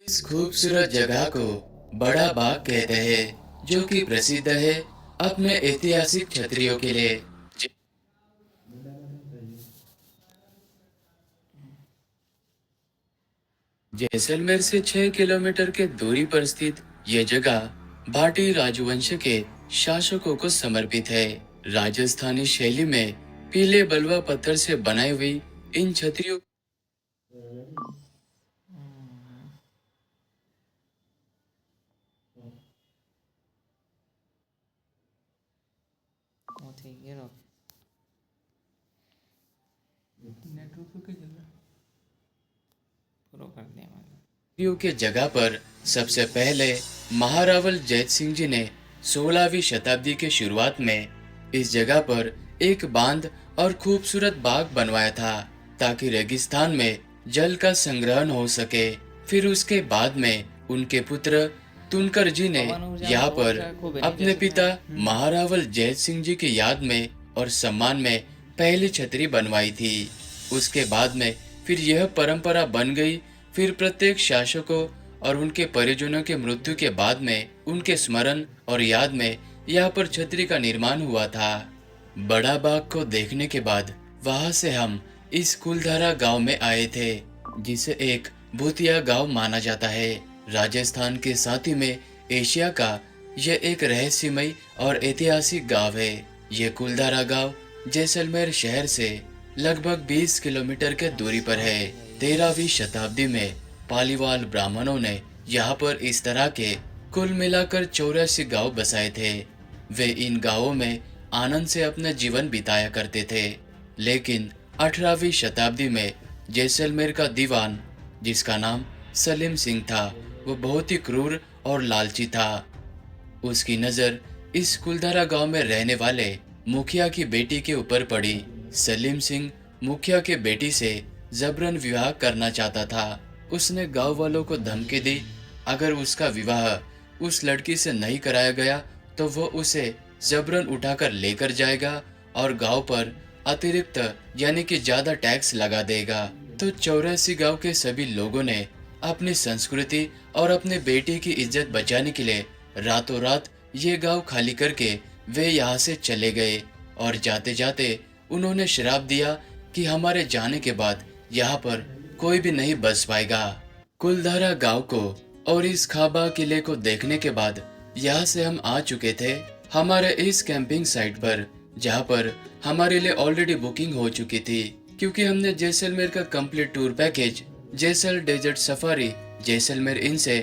इस खूबसूरत जगह को बड़ा बाग कहते हैं, जो कि प्रसिद्ध है अपने ऐतिहासिक छतरियों के लिए। जैसलमेर से 6 किलोमीटर के दूरी पर स्थित यह जगह भाटी राजवंश के शासकों को समर्पित है। राजस्थानी शैली में पीले बलुआ पत्थर से बनाई हुई इन छतरियों के जगह पर सबसे पहले महारावल जैत सिंह जी ने 16वीं शताब्दी के शुरुआत में इस जगह पर एक बांध और खूबसूरत बाग बनवाया था, ताकि रेगिस्तान में जल का संग्रहण हो सके। फिर उसके बाद में उनके पुत्र तुनकर जी ने यहाँ पर अपने पिता महारावल जैत सिंह जी की याद में और सम्मान में पहली छतरी बनवाई थी। उसके बाद में फिर यह परंपरा बन गई। फिर प्रत्येक शासकों और उनके परिजनों के मृत्यु के बाद में उनके स्मरण और याद में यहाँ पर छतरी का निर्माण हुआ था। बड़ा बाग को देखने के बाद वहां से हम इस कुलधारा गांव में आए थे, जिसे एक भूतिया गांव माना जाता है। राजस्थान के साथ ही में एशिया का यह एक रहस्यमय और ऐतिहासिक गांव है। यह कुलधारा गांव जैसलमेर शहर से लगभग 20 किलोमीटर के दूरी पर है। 13वीं शताब्दी में पालीवाल ब्राह्मणों ने यहाँ पर इस तरह के कुल मिलाकर 84 गांव बसाए थे। वे इन गांवों में आनंद से अपना जीवन बिताया करते थे। लेकिन 18वीं शताब्दी में जैसलमेर का दीवान, जिसका नाम सलीम सिंह था, वो बहुत ही क्रूर और लालची था। उसकी नजर इस कुलधारा गांव में रहने वाले मुखिया की बेटी के ऊपर पड़ी। सलीम सिंह मुखिया के बेटी से जबरन विवाह करना चाहता था। उसने गांव वालों को धमकी दी, अगर उसका विवाह उस लड़की से नहीं कराया गया तो वो उसे जबरन उठाकर लेकर जाएगा और गांव पर अतिरिक्त यानी कि ज्यादा टैक्स लगा देगा। तो 84 गांव के सभी लोगों ने अपनी संस्कृति और अपने बेटे की इज्जत बचाने के लिए रातों रात ये गांव खाली करके वे यहाँ से चले गए। और जाते जाते उन्होंने श्राप दिया कि हमारे जाने के बाद यहाँ पर कोई भी नहीं बस पाएगा। कुलधारा गांव को और इस खाबा किले को देखने के बाद यहाँ से हम आ चुके थे हमारे इस कैंपिंग साइट पर, जहाँ पर हमारे लिए ऑलरेडी बुकिंग हो चुकी थी, क्योंकि हमने जैसलमेर का कंप्लीट टूर पैकेज जैसल डेजर्ट सफारी जैसलमेर इन से